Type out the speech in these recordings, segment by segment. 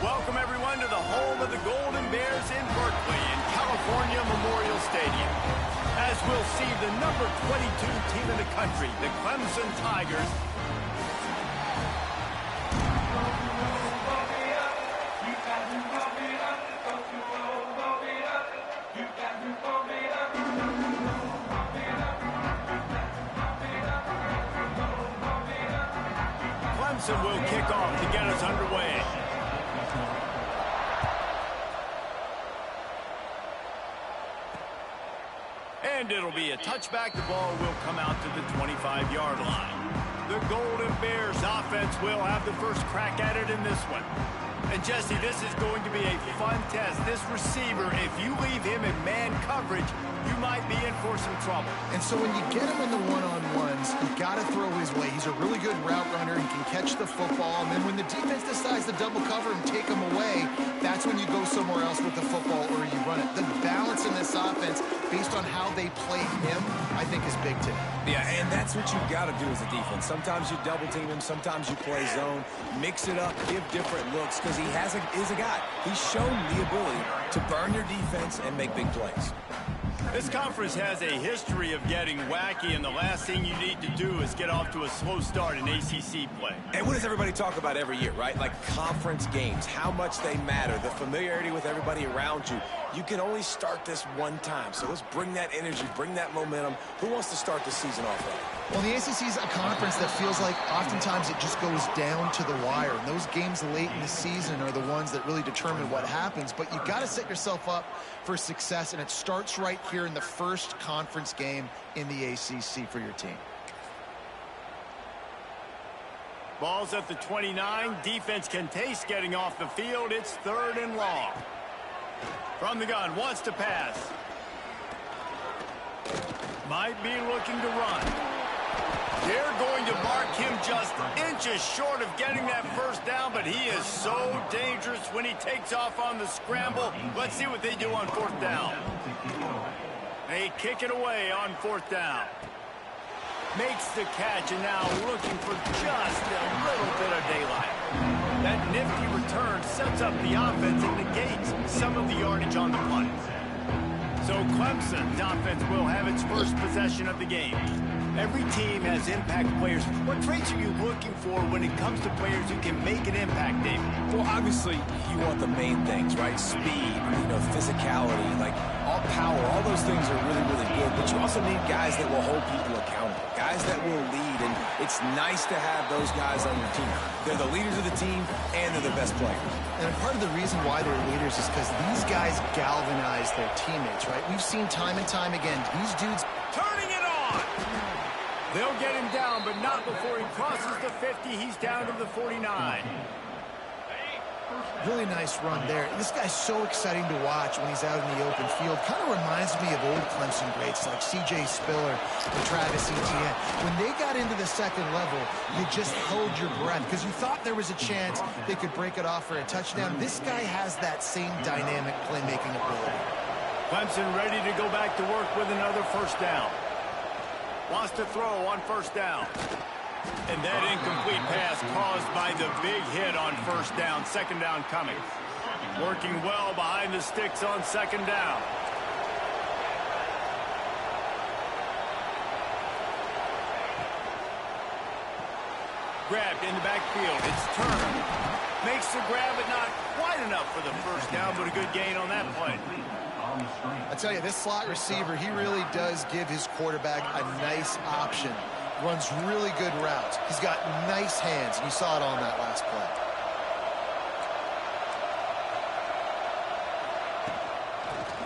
Welcome, everyone, to the home of the Golden Bears in Berkeley in California Memorial Stadium. As we'll see, the number 22 team in the country, the Clemson Tigers, Clemson will kick off to get us underway. And it'll be a touchback. The ball will come out to the 25-yard line. The Golden Bears offense will have the first crack at it in this one. And Jesse, this is going to be a fun test. This receiver, if you leave him in man coverage, you might be in for some trouble. And so when you get him in the one-on-ones, you got to throw his way. He's a really good route runner. He can catch the football. And then when the defense decides to double cover and take him away, that's when you go somewhere else with the football or you run it. The balance in this offense, based on how they play him, I think is big today. Yeah, and that's what you've got to do as a defense. Sometimes you double team him, sometimes you play zone, mix it up, give different looks, because he is a guy. He's shown the ability to burn your defense and make big plays. This conference has a history of getting wacky, and the last thing you need to do is get off to a slow start in ACC play. And what does everybody talk about every year, right? Like conference games, how much they matter, the familiarity with everybody around you. You can only start this one time, so let's bring that energy, bring that momentum. Who wants to start the season off right? Well, the ACC is a conference that feels like oftentimes it just goes down to the wire. And those games late in the season are the ones that really determine what happens. But you've got to set yourself up for success, and it starts right here in the first conference game in the ACC for your team. Ball's at the 29. Defense can taste getting off the field. It's 3rd and long. From the gun, wants to pass. Might be looking to run. They're going to mark him just inches short of getting that first down, but he is so dangerous when he takes off on the scramble. Let's see what they do on 4th down. They kick it away on 4th down. Makes the catch, and now looking for just a little bit of daylight. That nifty return sets up the offense and negates some of the yardage on the punt. So Clemson's offense will have its first possession of the game. Every team has impact players. What traits are you looking for when it comes to players who can make an impact, David? Well, obviously, you want the main things, right? Speed, physicality, like all power, all those things are really, really good. But you also need guys that will hold people accountable, guys that will lead. And it's nice to have those guys on your team. They're the leaders of the team, and they're the best players. And part of the reason why they're leaders is because these guys galvanize their teammates, right? We've seen time and time again, these dudes turning it on. They'll get him down, but not before he crosses the 50. He's down to the 49. Really nice run there. This guy's so exciting to watch when he's out in the open field. Kind of reminds me of old Clemson greats like C.J. Spiller and Travis Etienne. When they got into the second level, you just held your breath because you thought there was a chance they could break it off for a touchdown. This guy has that same dynamic playmaking ability. Clemson ready to go back to work with another first down. Wants to throw on 1st down. And that incomplete pass caused by the big hit on 1st down. 2nd down coming. Working well behind the sticks on 2nd down. Grabbed in the backfield. It's turned. Makes the grab, but not quite enough for the 1st down, but a good gain on that play. I tell you, this slot receiver, he really does give his quarterback a nice option. Runs really good routes. He's got nice hands, and you saw it on that last play.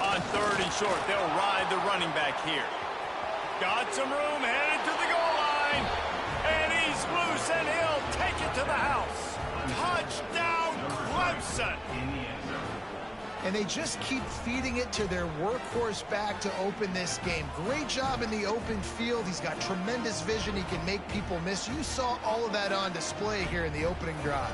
On 3rd and short, they'll ride the running back here. Got some room, headed to the goal line. And he's loose, and he'll take it to the house. Touchdown, Clemson. And they just keep feeding it to their workhorse back to open this game. Great job in the open field. He's got tremendous vision. He can make people miss. You saw all of that on display here in the opening drive.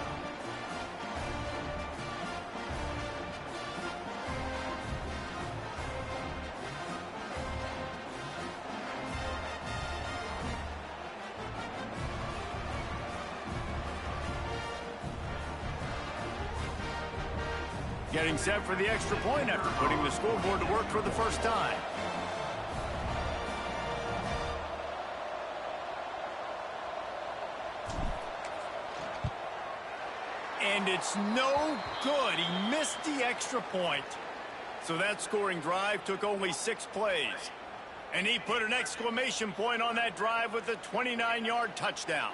Getting set for the extra point after putting the scoreboard to work for the first time. And it's no good. He missed the extra point. So that scoring drive took only 6 plays. And he put an exclamation point on that drive with a 29-yard touchdown.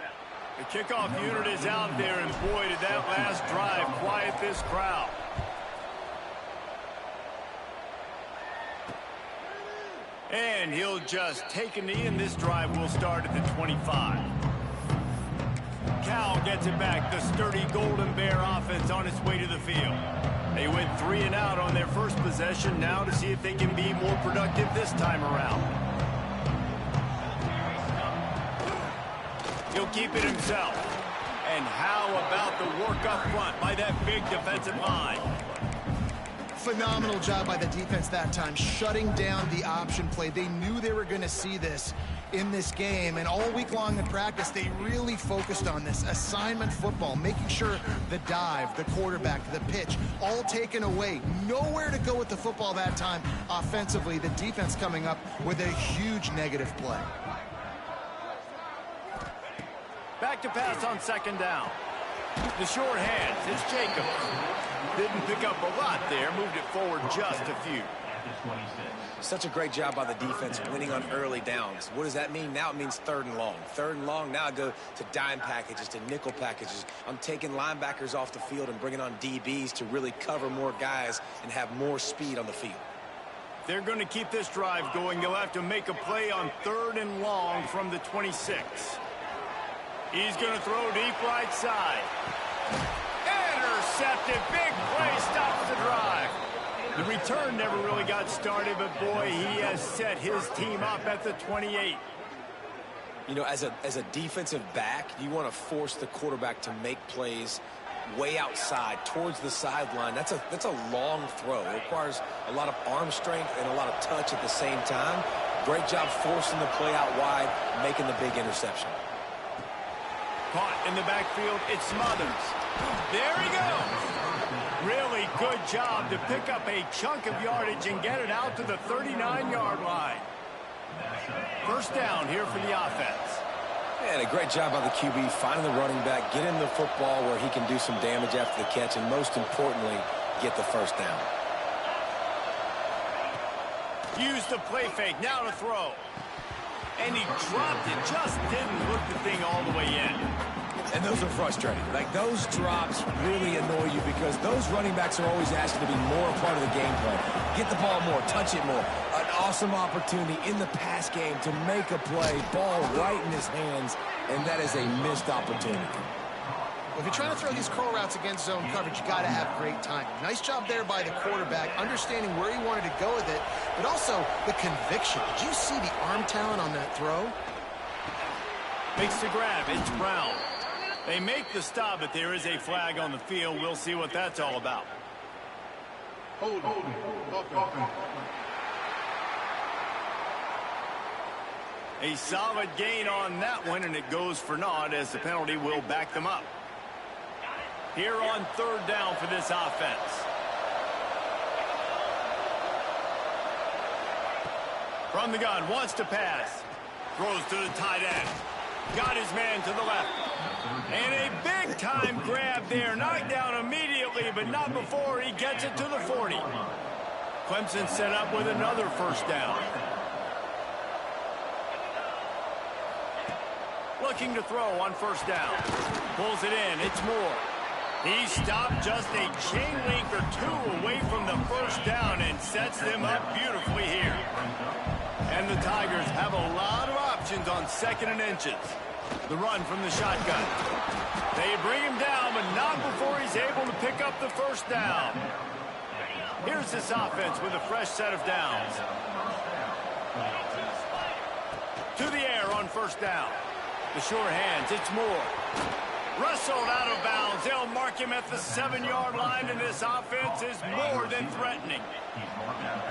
The kickoff unit is out there, and boy, did that last drive quiet this crowd. And he'll just take a knee, and this drive will start at the 25. Cal gets it back. The sturdy Golden Bear offense on its way to the field. They went 3 and out on their first possession, now to see if they can be more productive this time around. He'll keep it himself. And how about the work up front by that big defensive line? Phenomenal job by the defense that time, shutting down the option play. They knew they were going to see this in this game, and all week long in practice, they really focused on this assignment football, making sure the dive, the quarterback, the pitch, all taken away. Nowhere to go with the football that time offensively. The defense coming up with a huge negative play. Back to pass on second down. The short hands, it's Jacobs. Didn't pick up a lot there, moved it forward just a few. Such a great job by the defense winning on early downs. What does that mean? Now it means 3rd and long. 3rd and long, now I go to dime packages, to nickel packages. I'm taking linebackers off the field and bringing on DBs to really cover more guys and have more speed on the field. They're going to keep this drive going. They'll have to make a play on 3rd and long from the 26. He's going to throw deep right side. Intercepted. Big play stops the drive. The return never really got started, but boy, he has set his team up at the 28. You know, as a defensive back, you want to force the quarterback to make plays way outside, towards the sideline. That's a long throw. It requires a lot of arm strength and a lot of touch at the same time. Great job forcing the play out wide, making the big interception. Caught in the backfield, it's Smothers. There he goes. Really good job to pick up a chunk of yardage and get it out to the 39-yard line. First down here for the offense. And a great job by the QB finding the running back, get him the football where he can do some damage after the catch, and most importantly, get the first down. Use the play fake, now to throw. And he dropped it, just didn't hook the thing all the way in. And those are frustrating. Like, those drops really annoy you because those running backs are always asking to be more a part of the game plan. Get the ball more, touch it more. An awesome opportunity in the pass game to make a play, ball right in his hands, and that is a missed opportunity. If you're trying to throw these curl routes against zone coverage, you got to have great timing. Nice job there by the quarterback, understanding where he wanted to go with it, but also the conviction. Did you see the arm talent on that throw? Makes the grab. It's Brown. They make the stop, but there is a flag on the field. We'll see what that's all about. Hold. A solid gain on that one, and it goes for naught as the penalty will back them up. Here on 3rd down for this offense. From the gun, wants to pass. Throws to the tight end. Got his man to the left. And a big-time grab there. Knocked down immediately, but not before he gets it to the 40. Clemson set up with another first down. Looking to throw on first down. Pulls it in. It's Moore. He stopped just a chain link or two away from the first down and sets them up beautifully here. And the Tigers have a lot of options on 2nd and inches. The run from the shotgun. They bring him down, but not before he's able to pick up the first down. Here's this offense with a fresh set of downs. To the air on first down. The short hands, it's Moore. Wrestled out of bounds. They'll mark him at the 7-yard line, and this offense is more than threatening.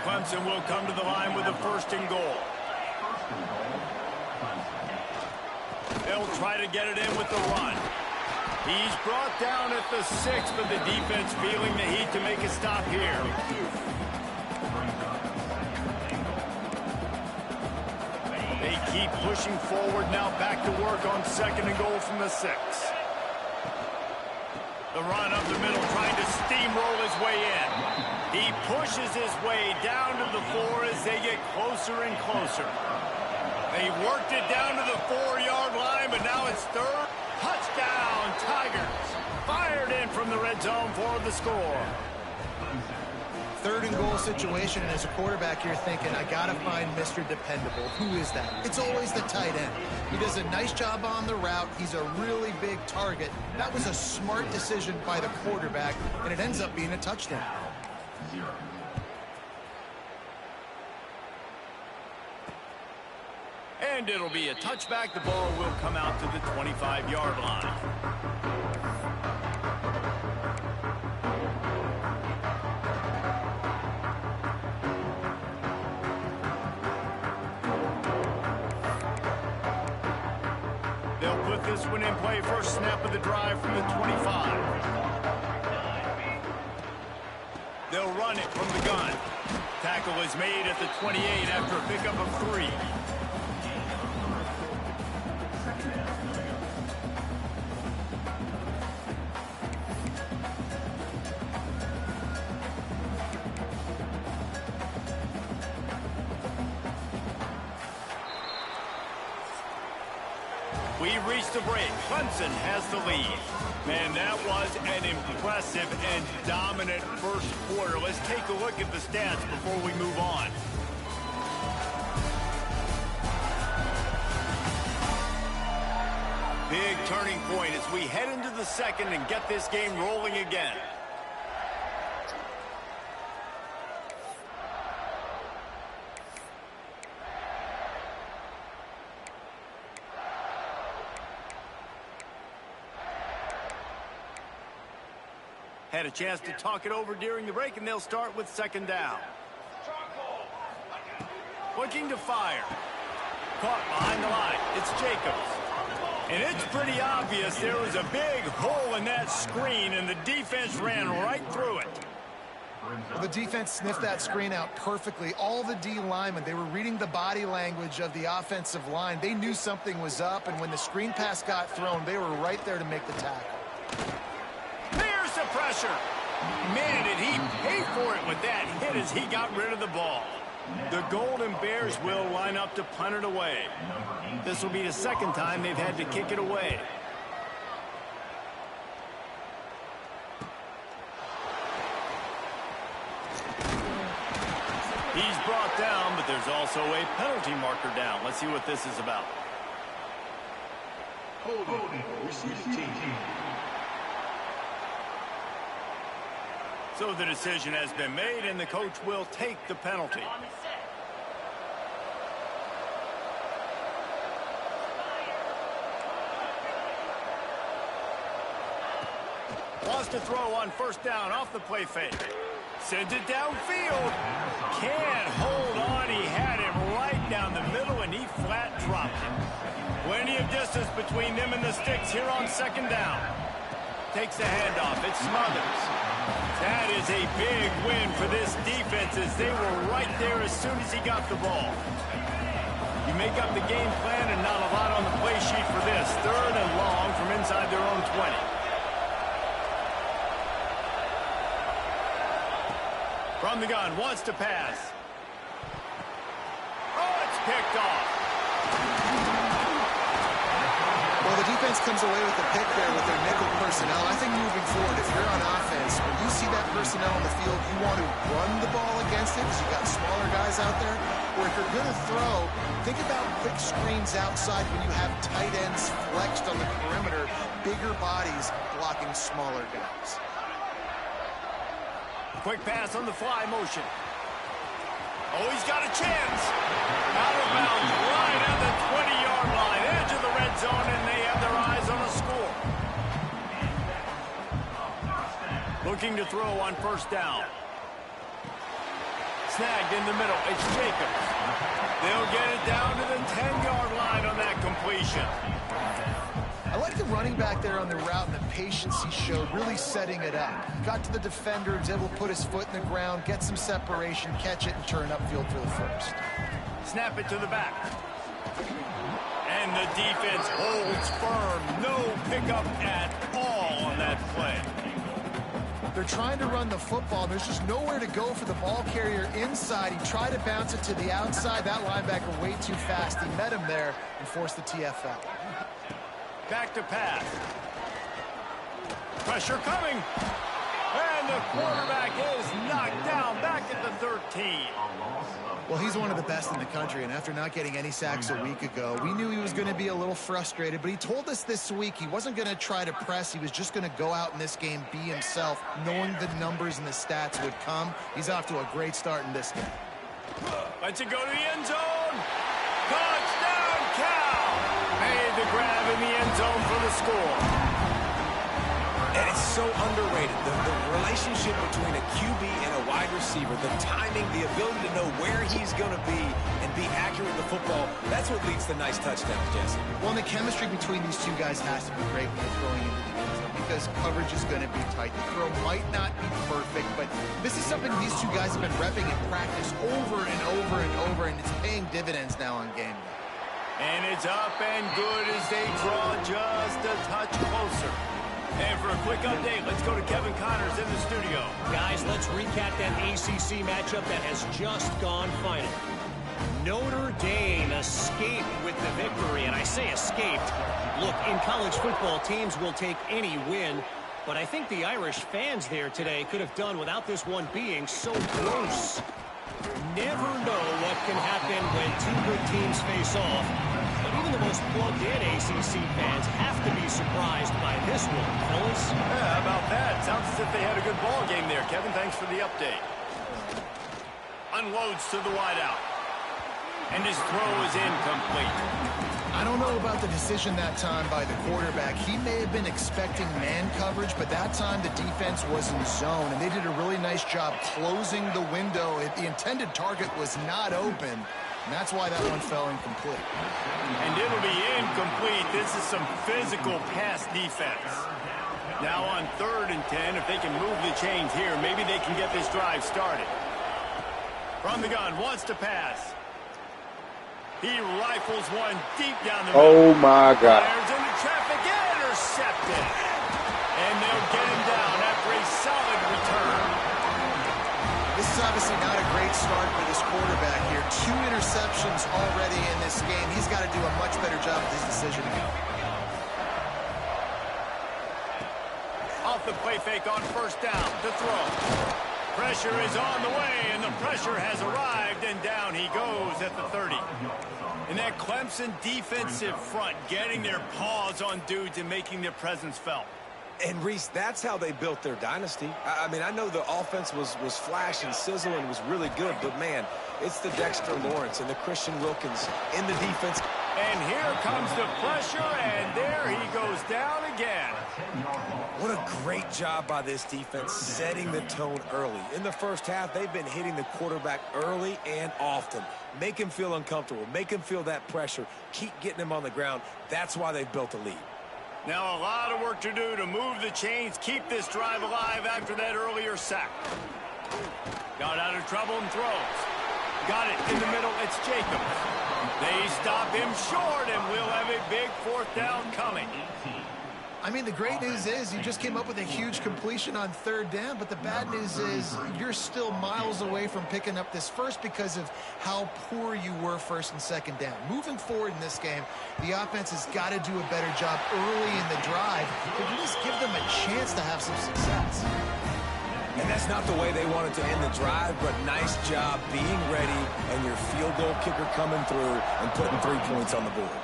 Clemson will come to the line with a 1st and goal. They'll try to get it in with the run. He's brought down at the 6, but the defense feeling the heat to make a stop here. They keep pushing forward now, back to work on 2nd and goal from the 6. The run up the middle, trying to steamroll his way in. He pushes his way down to the 4 as they get closer and closer. They worked it down to the 4-yard line, but now it's 3rd. Touchdown, Tigers. Fired in from the red zone for the score. 3rd and goal situation, and as a quarterback, you're thinking, I got to find Mr. Dependable. Who is that? It's always the tight end. He does a nice job on the route. He's a really big target. That was a smart decision by the quarterback, and it ends up being a touchdown. And it'll be a touchback. The ball will come out to the 25-yard line. They'll put this one in play. First snap of the drive from the 25. They'll run it from the gun. Tackle is made at the 28 after a pickup of 3. We reached the break. Clemson has the lead. Man, that was an impressive and dominant first quarter. Let's take a look at the stats before we move on. Big turning point as we head into the 2nd and get this game rolling again. Had a chance to talk it over during the break, and they'll start with 2nd down. Looking to fire. Caught behind the line. It's Jacobs. And it's pretty obvious there was a big hole in that screen, and the defense ran right through it. Well, the defense sniffed that screen out perfectly. All the D linemen, they were reading the body language of the offensive line. They knew something was up, and when the screen pass got thrown, they were right there to make the tackle. There's the pressure. Man, did he pay for it with that hit as he got rid of the ball. The Golden Bears will line up to punt it away. This will be the 2nd time they've had to kick it away. He's brought down, but there's also a penalty marker down. Let's see what this is about. Holding. Receive team. So the decision has been made, and the coach will take the penalty. Wants to throw on 1st down off the play fake. Sends it downfield. Can't hold on. He had him right down the middle, and he flat dropped him. Plenty of distance between them and the sticks here on 2nd down. Takes the handoff. It Smothers. That is a big win for this defense as they were right there as soon as he got the ball. You make up the game plan and not a lot on the play sheet for this. 3rd and long from inside their own 20. From the gun, wants to pass. Oh, it's picked off. Well, the defense comes away with a pick there with their nickel personnel. I think moving forward, if you're on offense, when you see that personnel on the field, you want to run the ball against it because you've got smaller guys out there. Or if you're going to throw, think about quick screens outside when you have tight ends flexed on the perimeter, bigger bodies blocking smaller guys. Quick pass on the fly motion. Oh, he's got a chance. Out of bounds, right at the 20-yard line, edge of the red zone, and they have their eyes on a score. Looking to throw on 1st down. Snagged in the middle. It's Jacobs. They'll get it down to the 10-yard line on that completion. I like the running back there on the route and the patience he showed, really setting it up. Got to the defender, was able to put his foot in the ground, get some separation, catch it, and turn upfield for the first. Snap it to the back. And the defense holds firm. No pickup at all on that play. They're trying to run the football. There's just nowhere to go for the ball carrier inside. He tried to bounce it to the outside. That linebacker way too fast. He met him there and forced the TFL. Back to pass. Pressure coming. And the quarterback is knocked down back at the 13. Well, he's one of the best in the country, and after not getting any sacks a week ago, we knew he was going to be a little frustrated, but he told us this week he wasn't going to try to press. He was just going to go out in this game, be himself, knowing the numbers and the stats would come. He's off to a great start in this game. Lets it go to the end zone. Touchdown, Cal. Made the grab in the end zone for the score. And it's so underrated. The relationship between a QB and a wide receiver, the timing, the ability to know where he's going to be and be accurate with the football, that's what leads to nice touchdowns, Jesse. Well, and the chemistry between these two guys has to be great when they're throwing into the end zone because coverage is going to be tight. The throw might not be perfect, but this is something these two guys have been repping in practice over and over and over, and it's paying dividends now on game day. And it's up and good as they draw just a touch closer. And for a quick update, let's go to Kevin Connors in the studio. Guys, let's recap that ACC matchup that has just gone final. Notre Dame escaped with the victory, and I say escaped. Look, in college football, teams will take any win, but I think the Irish fans there today could have done without this one being so close. Never know what can happen when two good teams face off. But even the most plugged-in ACC fans have to be surprised by this one, fellas. Yeah, how about that? Sounds as if they had a good ball game there. Kevin, thanks for the update. Unloads to the wideout. And his throw is incomplete. I don't know about the decision that time by the quarterback. He may have been expecting man coverage, but that time the defense was in zone, and they did a really nice job closing the window. The intended target was not open, and that's why that one fell incomplete. And it'll be incomplete. This is some physical pass defense. Now on 3rd and 10, if they can move the chains here, maybe they can get this drive started. From the gun, wants to pass. He rifles one deep down the middle. Oh, my God. Fires into traffic, intercepted. And they'll get him down after a solid return. This is obviously not a great start for this quarterback here. 2 interceptions already in this game. He's got to do a much better job with his decision making. Off the play fake on 1st down to throw. Pressure is on the way, and the pressure has arrived, and down he goes at the 30. And that Clemson defensive front getting their paws on dudes and making their presence felt. And, Reese, that's how they built their dynasty. I mean, I know the offense was flash and sizzle and was really good, but, man, it's the Dexter Lawrence and the Christian Wilkins in the defense. And here comes the pressure, and there he goes down again. What a great job by this defense setting the tone early. In the first half, they've been hitting the quarterback early and often. Make him feel uncomfortable. Make him feel that pressure. Keep getting him on the ground. That's why they've built a lead. Now a lot of work to do to move the chains, keep this drive alive after that earlier sack. Got out of trouble and throws. Got it in the middle. It's Jacobs. They stop him short, and we'll have a big 4th down coming. I mean, the great news is you just came up with a huge completion on 3rd down, but the bad news is you're still miles away from picking up this first because of how poor you were 1st and 2nd down. Moving forward in this game, the offense has got to do a better job early in the drive to at least give them a chance to have some success. And that's not the way they wanted to end the drive, but nice job being ready and your field goal kicker coming through and putting 3 points on the board.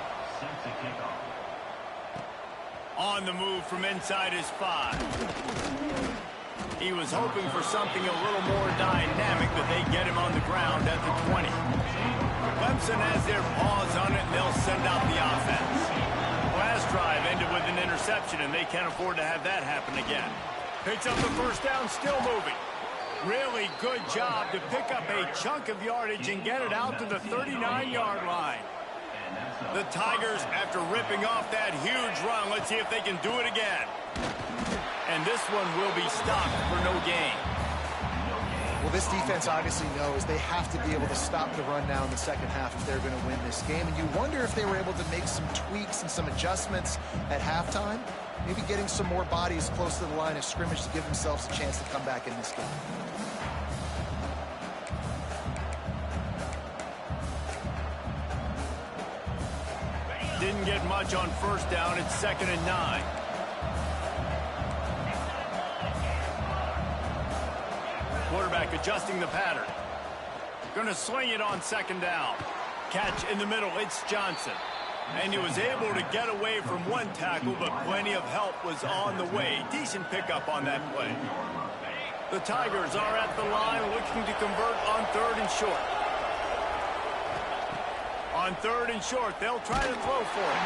On the move from inside his 5. He was hoping for something a little more dynamic, but they get him on the ground at the 20. Clemson has their paws on it, and they'll send out the offense. Last drive ended with an interception, and they can't afford to have that happen again. Picks up the 1st down, still moving. Really good job to pick up a chunk of yardage and get it out to the 39-yard line. The Tigers, after ripping off that huge run, let's see if they can do it again. And this one will be stopped for no gain. Well, this defense obviously knows they have to be able to stop the run now in the second half if they're going to win this game. And you wonder if they were able to make some tweaks and some adjustments at halftime, maybe getting some more bodies close to the line of scrimmage to give themselves a chance to come back in this game. Didn't get much on first down. It's 2nd and 9. Quarterback adjusting the pattern. Going to swing it on 2nd down. Catch in the middle. It's Johnson. And he was able to get away from one tackle, but plenty of help was on the way. Decent pickup on that play. The Tigers are at the line looking to convert on 3rd and short. On 3rd and short, they'll try to throw for it.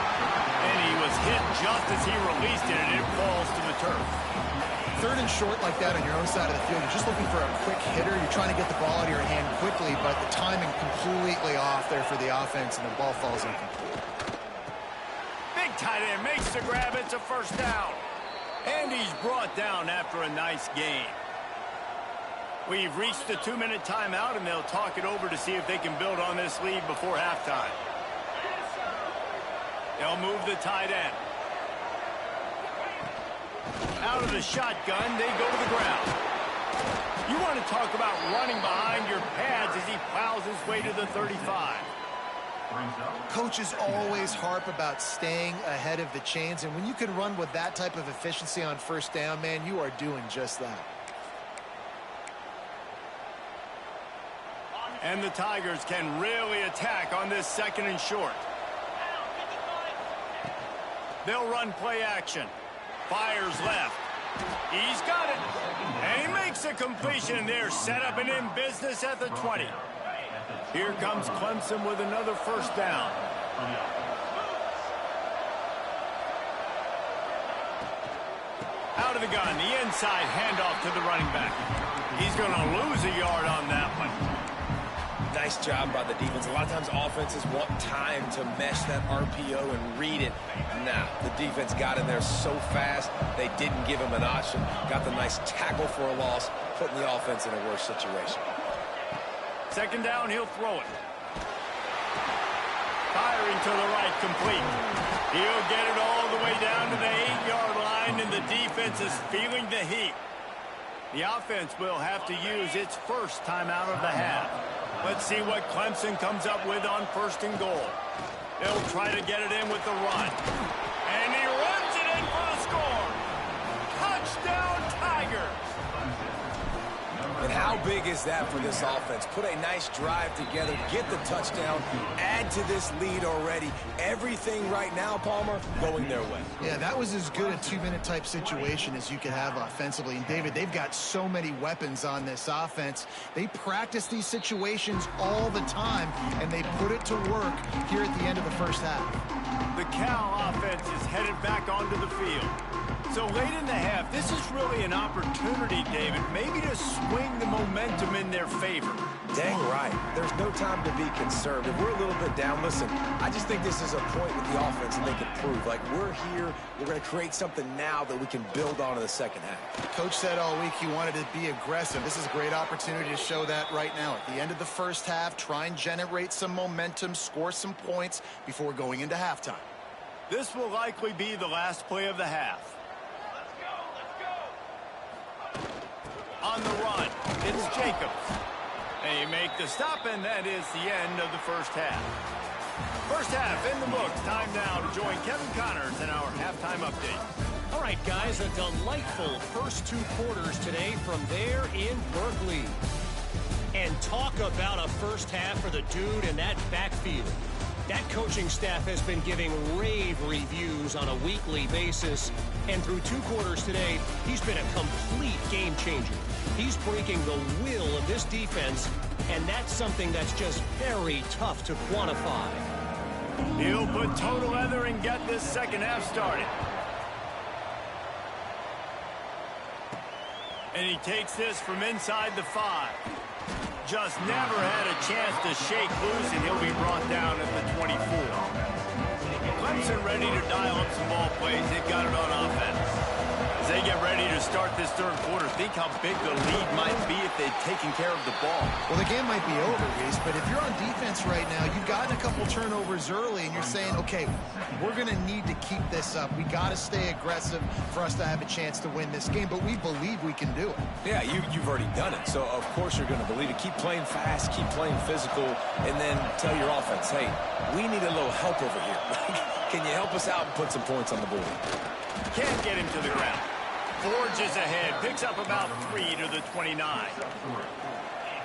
And he was hit just as he released it, and it falls to the turf. 3rd and short like that on your own side of the field, you're just looking for a quick hitter. You're trying to get the ball out of your hand quickly, but the timing completely off there for the offense, and the ball falls incomplete. Big tight end makes the grab. It's a 1st down. And he's brought down after a nice gain. We've reached the 2-minute timeout, and they'll talk it over to see if they can build on this lead before halftime. They'll move the tight end. Out of the shotgun, they go to the ground. You want to talk about running behind your pads as he plows his way to the 35. Coaches always harp about staying ahead of the chains, and when you can run with that type of efficiency on 1st down, man, you are doing just that. And the Tigers can really attack on this 2nd and short. They'll run play action. Fires left. He's got it. And he makes a completion there. Set up and in business at the 20. Here comes Clemson with another 1st down. Out of the gun. The inside handoff to the running back. He's going to lose a yard on that one. Nice job by the defense. A lot of times offenses want time to mesh that RPO and read it. Now, the defense got in there so fast, they didn't give him an option. Got the nice tackle for a loss, putting the offense in a worse situation. 2nd down, he'll throw it. Firing to the right, complete. He'll get it all the way down to the 8-yard line, and the defense is feeling the heat. The offense will have to use its first timeout of the half. Let's see what Clemson comes up with on 1st and goal. They'll try to get it in with the run. And he runs it in for the score. Touchdown, Tigers. And how big is that for this offense? Put a nice drive together, get the touchdown, add to this lead already. Everything right now, Palmer, going their way. Yeah, that was as good a 2-minute type situation as you could have offensively. And, David, they've got so many weapons on this offense. They practice these situations all the time, and they put it to work here at the end of the 1st half. The Cal offense is headed back onto the field. So late in the half, this is really an opportunity, David, maybe to swing the momentum in their favor. Dang right. There's no time to be conservative. We're a little bit down. Listen, I just think this is a point with the offense that they can prove. Like, we're here, we're going to create something now that we can build on in the second half. Coach said all week he wanted to be aggressive. This is a great opportunity to show that right now. At the end of the 1st half, try and generate some momentum, score some points before going into halftime. This will likely be the last play of the half. On the run, it's Jacobs. They make the stop, and that is the end of the 1st half. 1st half in the books. Time now to join Kevin Connors in our halftime update. All right, guys, a delightful first 2 quarters today from there in Berkeley. And talk about a 1st half for the dude in that backfield. That coaching staff has been giving rave reviews on a weekly basis. And through 2 quarters today, he's been a complete game changer. He's breaking the will of this defense, and that's something that's just very tough to quantify. He'll put total leather and get this 2nd half started. And he takes this from inside the 5. just never had a chance to shake loose, and he'll be brought down at the 24. Clemson ready to dial up some ball plays. They've got it on offense. As they get ready to start this third quarter, think how big the lead might be if they'd taken care of the ball. Well, the game might be over, Reese, but if you're on defense right now, you've gotten a couple turnovers early, and you're saying, okay, we're going to need to keep this up. We got to stay aggressive for us to have a chance to win this game, but we believe we can do it. Yeah, you've already done it, so of course you're going to believe it. Keep playing fast, keep playing physical, and then tell your offense, hey, we need a little help over here. Can you help us out and put some points on the board? Can't get him to the ground. Forges ahead, picks up about 3 to the 29.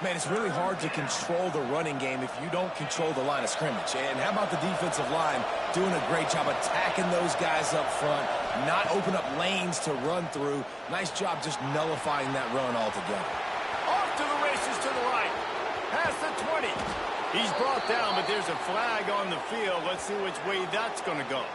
Man, it's really hard to control the running game if you don't control the line of scrimmage. And how about the defensive line doing a great job attacking those guys up front, not open up lanes to run through. Nice job just nullifying that run altogether. Off to the races to the right. Past the 20. He's brought down, but there's a flag on the field. Let's see which way that's going to go.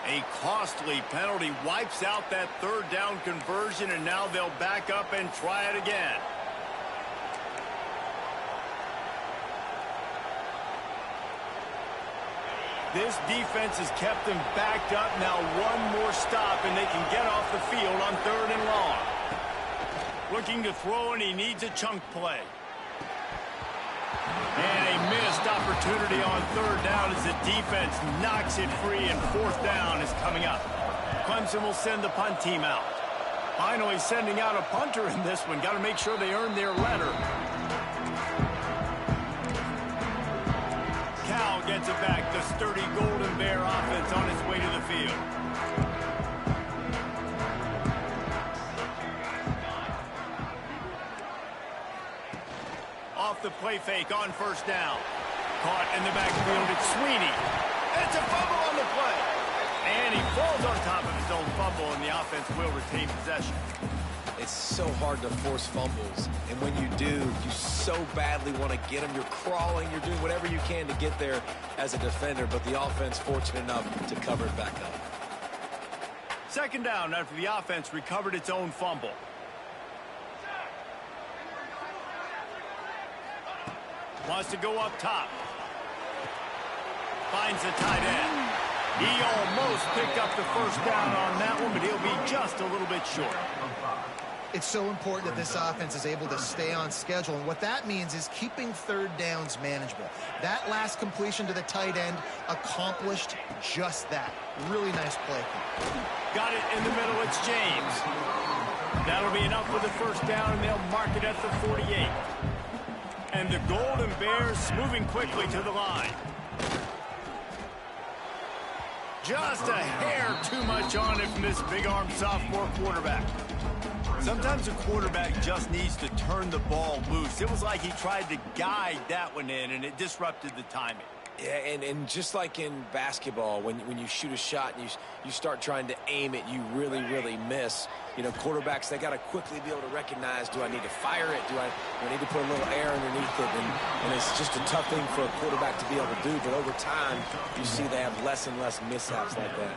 A costly penalty wipes out that third down conversion, and now they'll back up and try it again. This defense has kept them backed up. Now one more stop, and they can get off the field on 3rd and long. Looking to throw, and he needs a chunk play. And a missed opportunity on 3rd down as the defense knocks it free, and 4th down is coming up. Clemson will send the punt team out. Finally sending out a punter in this one. Got to make sure they earn their letter. Cal gets it back. The sturdy Golden Bear offense on its way to the field. Off the play fake on 1st down. Caught in the backfield. It's Sweeney. It's a fumble on the play. And he falls on top of his own fumble, and the offense will retain possession. It's so hard to force fumbles, and when you do, you so badly want to get them. You're crawling, you're doing whatever you can to get there as a defender, but the offense fortunate enough to cover it back up. 2nd down after the offense recovered its own fumble. Wants to go up top. Finds the tight end. He almost picked up the 1st down on that one, but he'll be just a little bit short. It's so important that this offense is able to stay on schedule, and what that means is keeping 3rd downs manageable. That last completion to the tight end accomplished just that. Really nice play. Got it in the middle. It's James. That'll be enough for the 1st down, and they'll mark it at the 48. And the Golden Bears moving quickly to the line. Just a hair too much on it from this big-armed sophomore quarterback. Sometimes a quarterback just needs to turn the ball loose. It was like he tried to guide that one in, and it disrupted the timing. Yeah, and just like in basketball, when you shoot a shot and you start trying to aim it, you really, really miss. You know, quarterbacks, they got to quickly be able to recognize, do I need to fire it? Do I need to put a little air underneath it? And it's just a tough thing for a quarterback to be able to do. But over time, you see they have less and less mishaps like that.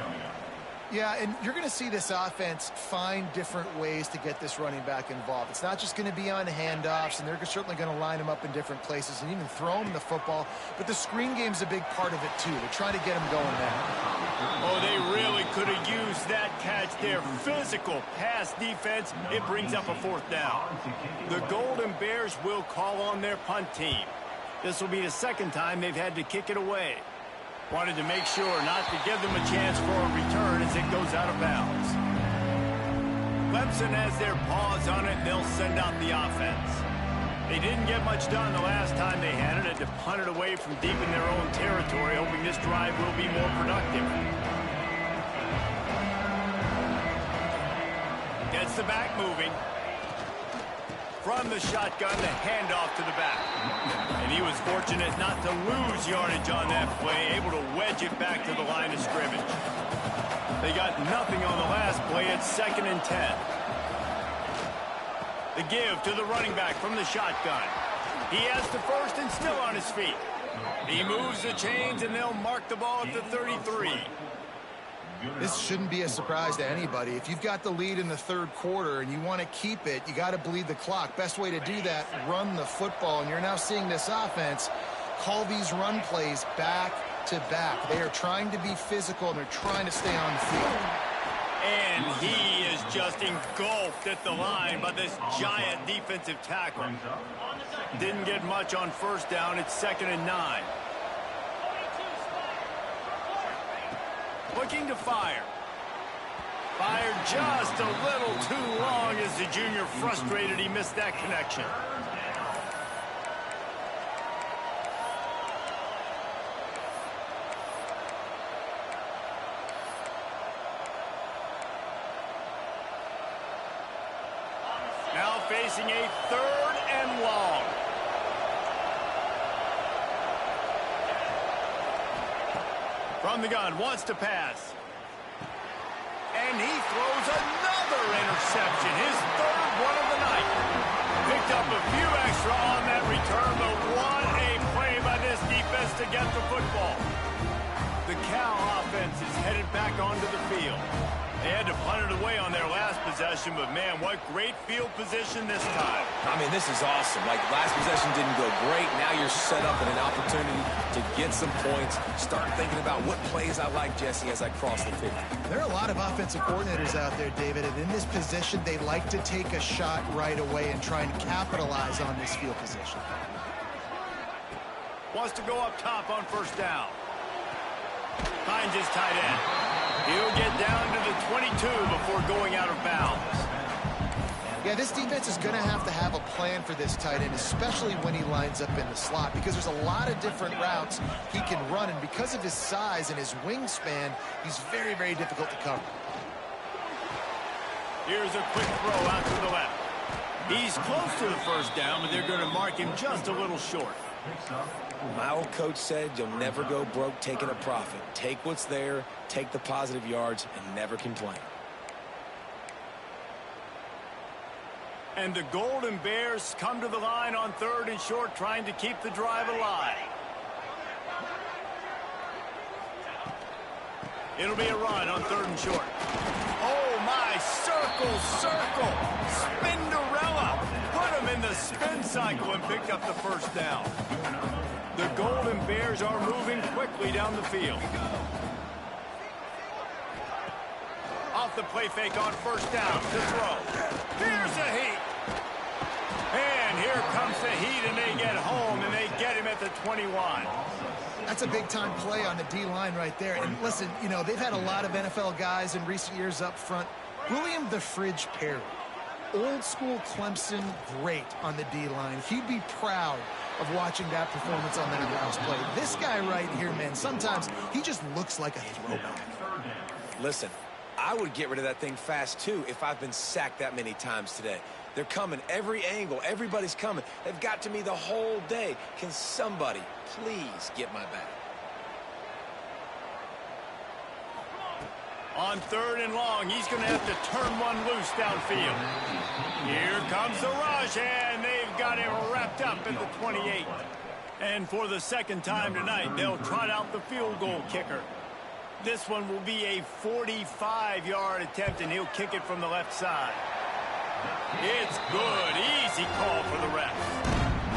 Yeah, and you're going to see this offense find different ways to get this running back involved. It's not just going to be on handoffs, and they're certainly going to line him up in different places and even throw him the football. But the screen game's a big part of it, too. They're trying to get him going there. Oh, they really could have used that catch there. Physical pass defense. It brings up a 4th down. The Golden Bears will call on their punt team. This will be the 2nd time they've had to kick it away. Wanted to make sure not to give them a chance for a return as it goes out of bounds. Clemson has their paws on it, and they'll send out the offense. They didn't get much done the last time they had it, to punt it away from deep in their own territory, hoping this drive will be more productive. Gets the back moving. From the shotgun, the handoff to the back. And he was fortunate not to lose yardage on that play, able to wedge it back to the line of scrimmage. They got nothing on the last play. It's 2nd and 10. The give to the running back from the shotgun. He has the 1st and still on his feet. He moves the chains, and they'll mark the ball at the 33. This shouldn't be a surprise to anybody. If you've got the lead in the third quarter and you want to keep it, you got to bleed the clock. Best way to do that, run the football. And you're now seeing this offense call these run plays back to back. They are trying to be physical, and they're trying to stay on the field. And he is just engulfed at the line by this giant defensive tackle. Didn't get much on first down. It's 2nd and 9. Looking to fire. Fired just a little too long as the junior frustrated he missed that connection. Now facing a 3rd and long. From the gun, wants to pass. And he throws another interception, his 3rd one of the night. Picked up a few extra on that return, but what a play by this defense to get the football. The Cal offense is headed back onto the field. They had to punt it away on their last possession, but man, what great field position this time. I mean, this is awesome. Like, last possession didn't go great. Now you're set up in an opportunity to get some points. Start thinking about what plays I like, Jesse, as I cross the 50. There are a lot of offensive coordinators out there, David, and in this position, they like to take a shot right away and try and capitalize on this field position. Wants to go up top on first down. Finds his tight end. He'll get down to the 22 before going out of bounds. Yeah, this defense is going to have a plan for this tight end, especially when he lines up in the slot, because there's a lot of different routes he can run, and because of his size and his wingspan, he's very, very difficult to cover. Here's a quick throw out to the left. He's close to the first down, but they're going to mark him just a little short. My old coach said you'll never go broke taking a profit. Take what's there, take the positive yards, and never complain. And the Golden Bears come to the line on 3rd and short, trying to keep the drive alive. It'll be a run on 3rd and short. Oh, my, circle, Spinderella. Put him in the spin cycle and picked up the first down. The Golden Bears are moving quickly down the field. Off the play fake on first down to throw. Here's the heat. And here comes the heat, and they get home, and they get him at the 21. That's a big-time play on the D-line right there. And listen, you know, they've had a lot of NFL guys in recent years up front. William the Fridge Perry, old-school Clemson great on the D-line. He'd be proud of watching that performance on that last play. This guy right here, man, sometimes he just looks like a throwback. Listen, I would get rid of that thing fast, too, if I've been sacked that many times today. They're coming every angle. Everybody's coming. They've got to me the whole day. Can somebody please get my back? On 3rd and long, he's going to have to turn one loose downfield. Here comes the rush, and they've got him wrapped up at the 28. And for the 2nd time tonight, they'll trot out the field goal kicker. This one will be a 45-yard attempt, and he'll kick it from the left side. It's good. Easy call for the refs.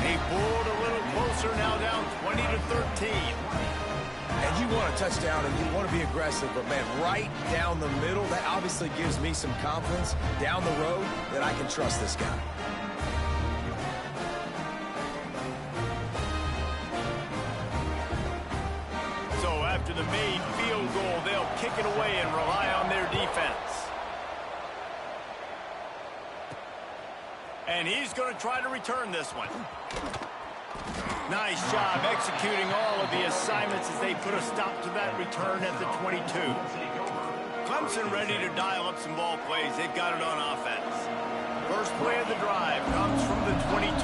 They pulled a little closer, now down 20-13. And you want a touchdown and you want to be aggressive, but, man, right down the middle, that obviously gives me some confidence down the road that I can trust this guy. So after the made field goal, they'll kick it away and rely on their defense. And he's going to try to return this one. Nice job executing all of the assignments as they put a stop to that return at the 22. Clemson ready to dial up some ball plays. They've got it on offense. First play of the drive comes from the 22.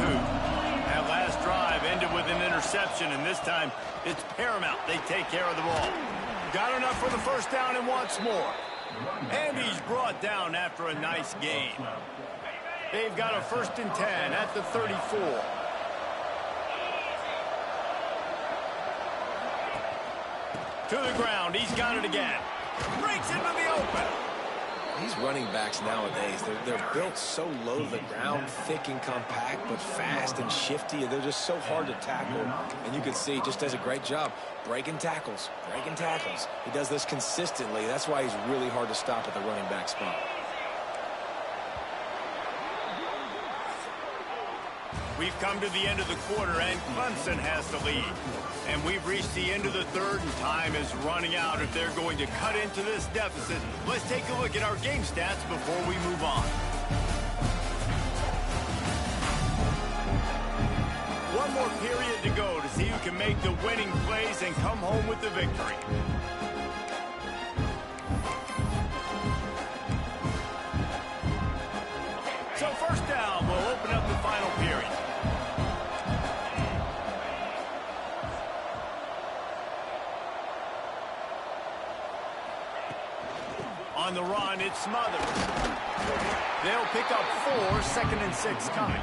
That last drive ended with an interception, and this time it's paramount they take care of the ball. Got enough for the first down and wants more. And he's brought down after a nice gain. They've got a 1st and 10 at the 34. To the ground. He's got it again. Breaks into the open. These running backs nowadays, they're built so low to the ground, thick and compact, but fast and shifty. They're just so hard to tackle. And you can see he just does a great job breaking tackles, breaking tackles. He does this consistently. That's why he's really hard to stop at the running back spot. We've come to the end of the quarter, and Clemson has the lead. And we've reached the end of the third, and time is running out if they're going to cut into this deficit. Let's take a look at our game stats before we move on. One more period to go to see who can make the winning plays and come home with the victory. So first down, we'll open up the final period. On the run, it's smothered. They'll pick up 4, 2nd and 6 coming.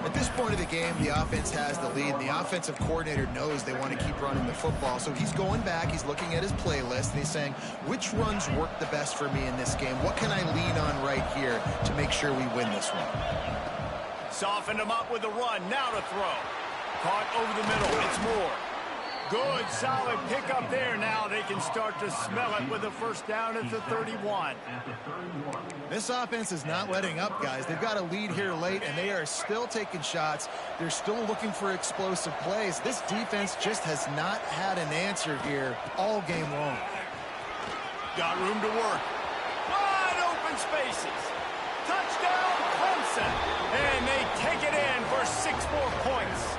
At this point of the game, the offense has the lead, and the offensive coordinator knows they want to keep running the football. So he's going back, he's looking at his playlist, and he's saying, which runs work the best for me in this game? What can I lean on right here to make sure we win this one? Softened him up with a run, now to throw. Caught over the middle, it's Moore. Good, solid pickup there. Now they can start to smell it with a first down at the 31. This offense is not letting up, guys. They've got a lead here late, and they are still taking shots. They're still looking for explosive plays. This defense just has not had an answer here all game long. Got room to work. Wide open spaces. Touchdown, Clemson. And they take it in for 6 more points.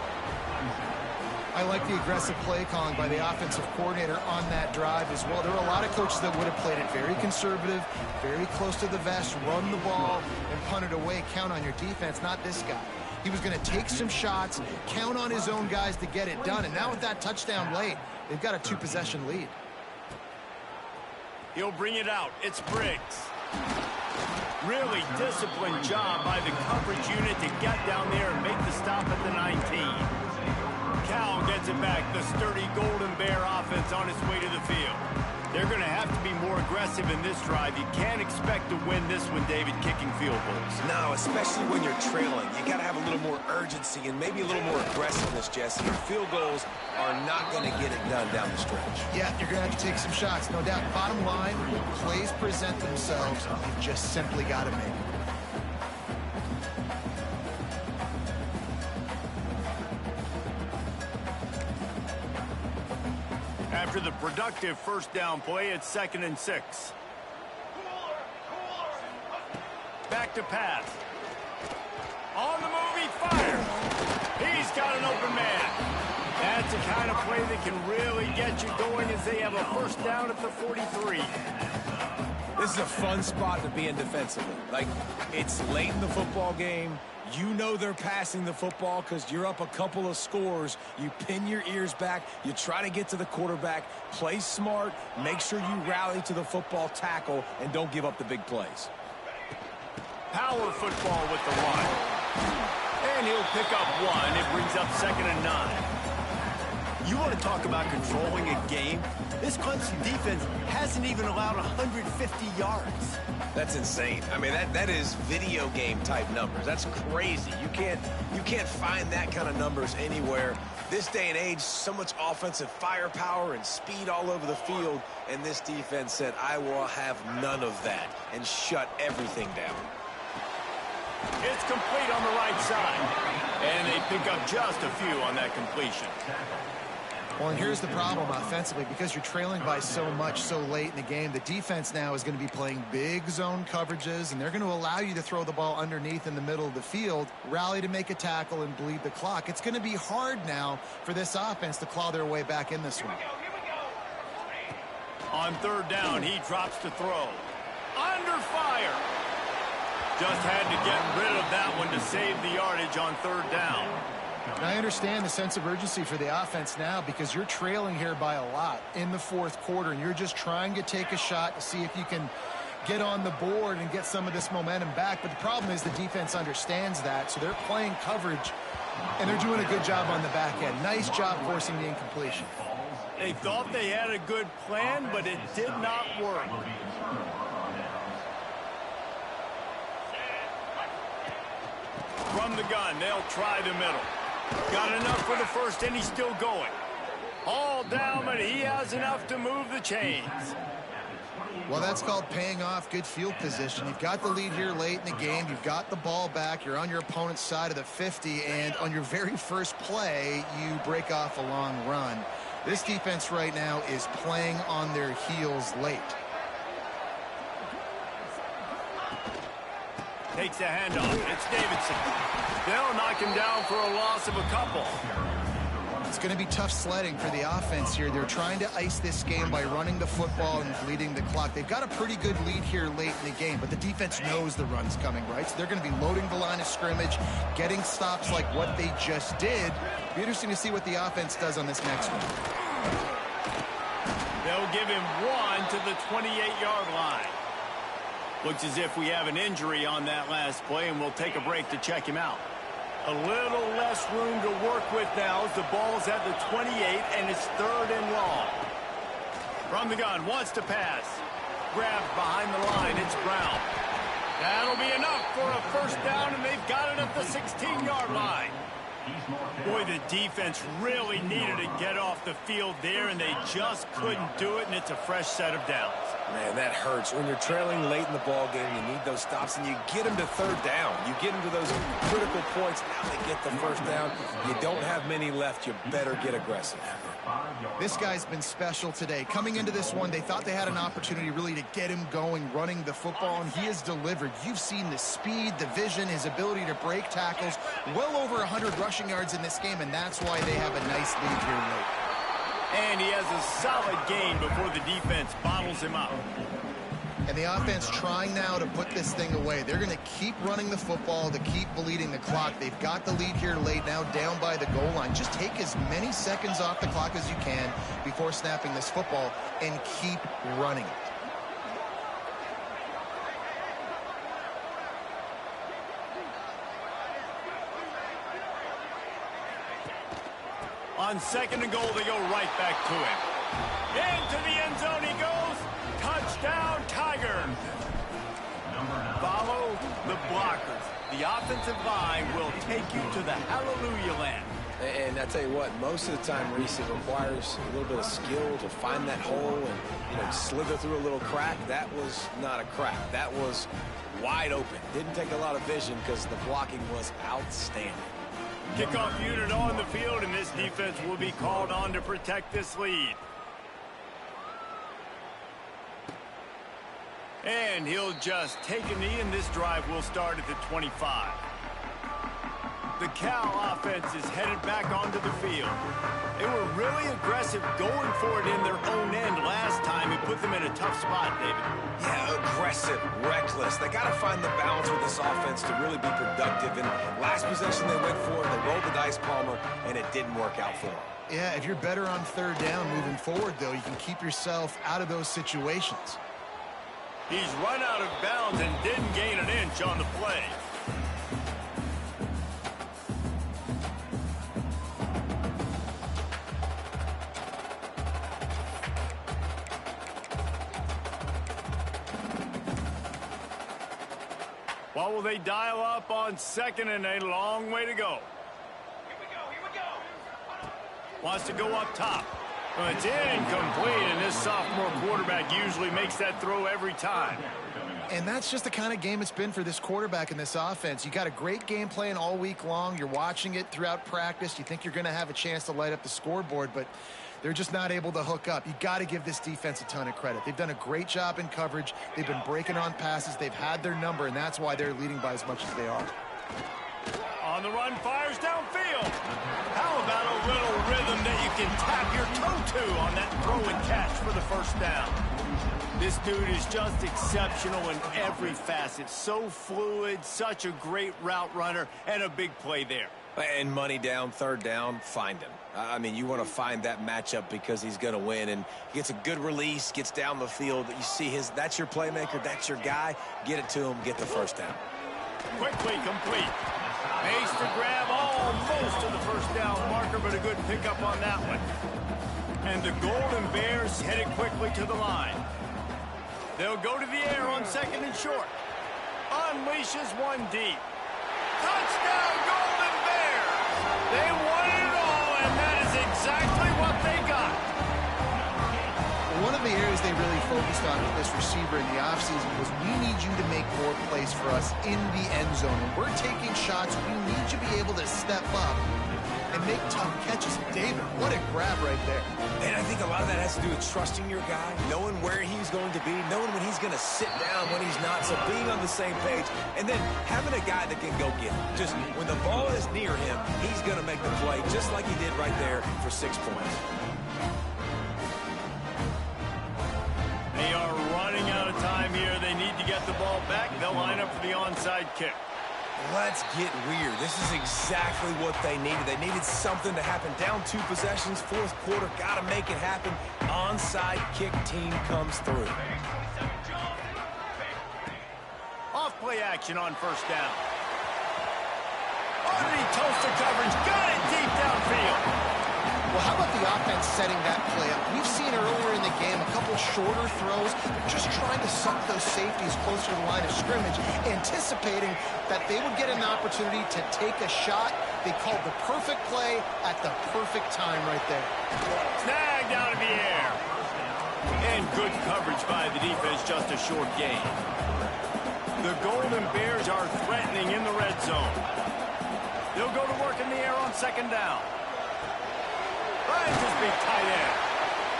I like the aggressive play calling by the offensive coordinator on that drive as well. There are a lot of coaches that would have played it very conservative, very close to the vest, run the ball, and punt it away. Count on your defense, not this guy. He was going to take some shots, count on his own guys to get it done. And now with that touchdown late, they've got a 2-possession lead. He'll bring it out. It's Briggs. Really disciplined job by the coverage unit to get down there and make the stop at the 19. Cal gets it back. The sturdy Golden Bear offense on its way to the field. They're going to have to be more aggressive in this drive. You can't expect to win this one, David, kicking field goals. No, especially when you're trailing. You got to have a little more urgency and maybe a little more aggressiveness, Jesse. Your field goals are not going to get it done down the stretch. Yeah, you're going to have to take some shots, no doubt. Bottom line, when plays present themselves, you just simply got to make them. After the productive first down play, it's 2nd and 6. Back to pass. On the move, he fires. He's got an open man. That's the kind of play that can really get you going as they have a first down at the 43. This is a fun spot to be in defensively. Like, it's late in the football game. You know they're passing the football because you're up a couple of scores. You pin your ears back. You try to get to the quarterback. Play smart. Make sure you rally to the football tackle and don't give up the big plays. Power football with the run. And he'll pick up 1. It brings up 2nd and 9. You want to talk about controlling a game? This Clemson defense hasn't even allowed 150 yards. That's insane. I mean, that is video game type numbers. That's crazy. You can't find that kind of numbers anywhere. This day and age, so much offensive firepower and speed all over the field, and this defense said, I will have none of that, and shut everything down. It's complete on the right side, and they pick up just a few on that completion. Well, and here's the problem offensively. Because you're trailing by so much so late in the game, the defense now is going to be playing big zone coverages, and they're going to allow you to throw the ball underneath in the middle of the field, rally to make a tackle, and bleed the clock. It's going to be hard now for this offense to claw their way back in this one. On 3rd down, he drops to throw. Under fire. Just had to get rid of that one to save the yardage on 3rd down. And I understand the sense of urgency for the offense now because you're trailing here by a lot in the 4th quarter, and you're just trying to take a shot to see if you can get on the board and get some of this momentum back. But the problem is the defense understands that, so they're playing coverage, and they're doing a good job on the back end. Nice job forcing the incompletion. They thought they had a good plan, but it did not work. From the gun, they'll try the middle. Got enough for the first, and he's still going. All down, but he has enough to move the chains. Well, that's called paying off good field position. You've got the lead here late in the game. You've got the ball back. You're on your opponent's side of the 50, and on your very first play, you break off a long run. This defense right now is playing on their heels late. Takes the handoff. It's Davidson. They'll knock him down for a loss of a couple. It's going to be tough sledding for the offense here. They're trying to ice this game by running the football and bleeding the clock. They've got a pretty good lead here late in the game, but the defense knows the run's coming, right? So they're going to be loading the line of scrimmage, getting stops like what they just did. It'll be interesting to see what the offense does on this next one. They'll give him one to the 28-yard line. Looks as if we have an injury on that last play, and we'll take a break to check him out. A little less room to work with now as the ball's at the 28, and it's 3rd and long. From the gun, wants to pass. Grabbed behind the line, it's Brown. That'll be enough for a first down, and they've got it at the 16-yard line. Boy, the defense really needed to get off the field there, and they just couldn't do it, and it's a fresh set of downs. Man, that hurts. When you're trailing late in the ball game, you need those stops, and you get them to 3rd down. You get them to those critical points. Now they get the first down. You don't have many left. You better get aggressive. This guy's been special today. Coming into this one, they thought they had an opportunity really to get him going, running the football, and he has delivered. You've seen the speed, the vision, his ability to break tackles. Well over 100 rushing yards in this game, and that's why they have a nice lead here late. And he has a solid gain before the defense bottles him up. And the offense trying now to put this thing away. They're going to keep running the football to keep bleeding the clock. They've got the lead here late, now down by the goal line. Just take as many seconds off the clock as you can before snapping this football and keep running it. On 2nd and goal, they go right back to him. Into the end zone he goes. Touchdown, Tigers. Follow the blockers. The offensive line will take you to the hallelujah land. And I tell you what, most of the time, Reese, it requires a little bit of skill to find that hole and, slither through a little crack. That was not a crack. That was wide open. Didn't take a lot of vision because the blocking was outstanding. Kickoff unit on the field, and this defense will be called on to protect this lead. And he'll just take a knee, and this drive will start at the 25. The Cal offense is headed back onto the field. They were really aggressive going for it in their own end last time. It put them in a tough spot, David. Yeah, aggressive, reckless. They got to find the balance with this offense to really be productive. And last possession they went for it, they rolled the dice, Palmer, and it didn't work out for them. Yeah, if you're better on 3rd down moving forward, though, you can keep yourself out of those situations. He's run out of bounds and didn't gain an inch on the play. What will they dial up on 2nd and a long way to go? Here we go. Wants to go up top. Well, it's incomplete, and this sophomore quarterback usually makes that throw every time. And that's just the kind of game it's been for this quarterback in this offense. You got a great game plan all week long. You're watching it throughout practice. You think you're going to have a chance to light up the scoreboard, but they're just not able to hook up. You got to give this defense a ton of credit. They've done a great job in coverage. They've been breaking on passes. They've had their number, and that's why they're leading by as much as they are. On the run, fires downfield. How about a little rhythm that you can tap your toe to on that throw and catch for the first down? This dude is just exceptional in every facet. So fluid, such a great route runner, and a big play there. And money down, 3rd down, find him. I mean, you want to find that matchup because he's going to win. And he gets a good release, gets down the field. You see that's your playmaker, that's your guy. Get it to him, get the first down. Quickly complete. Pace to grab almost to the first down marker, but a good pickup on that one. And the Golden Bears headed quickly to the line. They'll go to the air on second and short. Unleashes one deep. Touchdown, Golden Bears! They won it all, and that is exactly what they got. One of the areas they really focused on with this receiver in the offseason was we need you to make more plays for us in the end zone. When we're taking shots, we need you to be able to step up and make tough catches. David, what a grab right there. And I think a lot of that has to do with trusting your guy, knowing where he's going to be, knowing when he's going to sit down, when he's not, so being on the same page, and then having a guy that can go get it. Just when the ball is near him, he's going to make the play, just like he did right there for 6 points. They are running out of time here. They need to get the ball back. They'll line up for the onside kick. Let's get weird. This is exactly what they needed. They needed something to happen. Down 2 possessions, fourth quarter, got to make it happen. Onside kick team comes through. Off play action on first down. Underneath toaster coverage, got it deep downfield. Well, how about the offense setting that play up? We've seen earlier in the game a couple shorter throws, just trying to suck those safeties closer to the line of scrimmage, anticipating that they would get an opportunity to take a shot. They called the perfect play at the perfect time right there. Snagged out of the air. And good coverage by the defense, just a short gain. The Golden Bears are threatening in the red zone. They'll go to work in the air on second down. Finds his big tight end.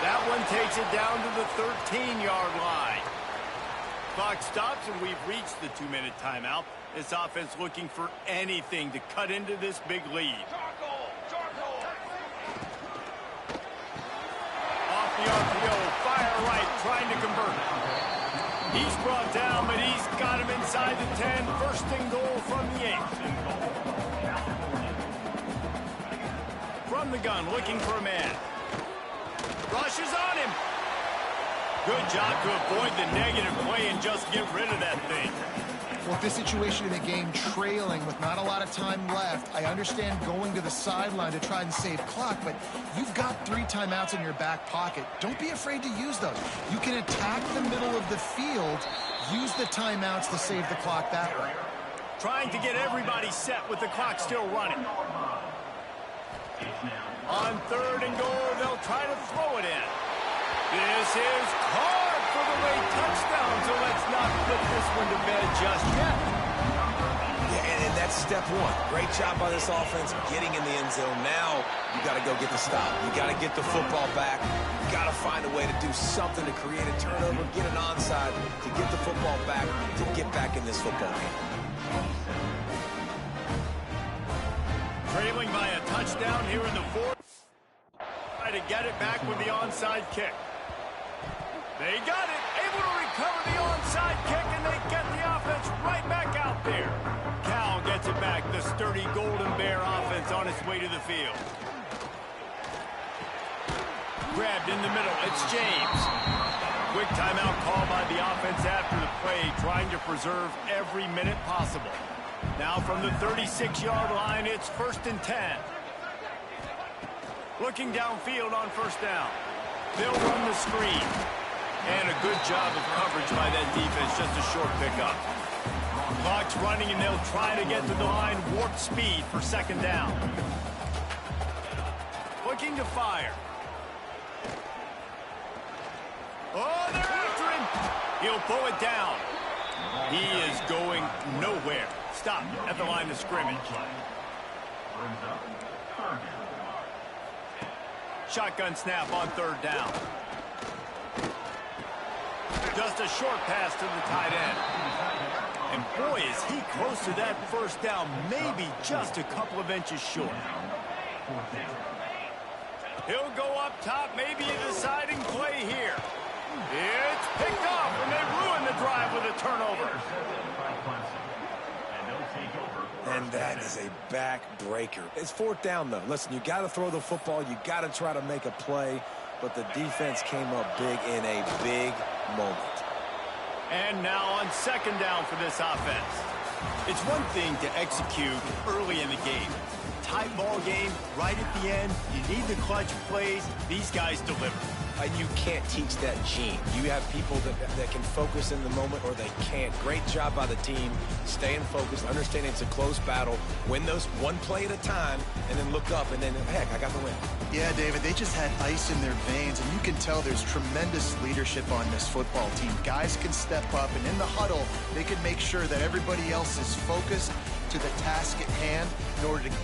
That one takes it down to the 13-yard line. Clock stops, and we've reached the 2-minute timeout. This offense looking for anything to cut into this big lead. Off the RPO, fire right, trying to convert. He's brought down, but he's got him inside the 10. First and goal from the 8. From the gun, looking for a man. Rushes on him. Good job to avoid the negative play and just get rid of that thing. Well, this situation in the game, trailing with not a lot of time left, I understand going to the sideline to try and save clock, but you've got 3 timeouts in your back pocket. Don't be afraid to use those. You can attack the middle of the field, use the timeouts to save the clock that way. Trying to get everybody set with the clock still running. On third and goal, they'll try to throw it in. This is caught for the late touchdown, so let's not put this one to bed just yet. Yeah, and that's step 1. Great job by this offense getting in the end zone. Now you got to go get the stop. You got to get the football back. You got to find a way to do something to create a turnover, get an onside, to get the football back, to get back in this football game. Trailing by a touchdown here in the 4th. Try to get it back with the onside kick. They got it, able to recover the onside kick, and they get the offense right back out there. Cal gets it back, the sturdy Golden Bear offense on its way to the field. Grabbed in the middle, it's James. Quick timeout call by the offense after the play, trying to preserve every minute possible. Now from the 36-yard line, it's 1st and 10. Looking downfield on first down. They'll run the screen. And a good job of coverage by that defense, just a short pickup. Clock's running, and they'll try to get to the line, warp speed for second down. Looking to fire. Oh, they're after him. He'll pull it down. He is going nowhere. Stop at the line of scrimmage. Shotgun snap on third down. Just a short pass to the tight end. And boy, is he close to that first down, maybe just a couple of inches short. He'll go up top, maybe a deciding play here. It's picked off, and they ruin the drive with a turnover. And that is a backbreaker. It's 4th down, though. Listen, you got to throw the football. You got to try to make a play. But the defense came up big in a big moment. And now on second down for this offense. It's one thing to execute early in the game. tight ball game, right at the end, you need the clutch plays. These guys deliver. You can't teach that gene. You have people that can focus in the moment or they can't. Great job by the team, staying focused, understanding it's a close battle, win those one play at a time, and then look up, and then, heck, I got the win. Yeah, David, they just had ice in their veins, and you can tell there's tremendous leadership on this football team. Guys can step up, and in the huddle, they can make sure that everybody else is focused to the task at hand in order to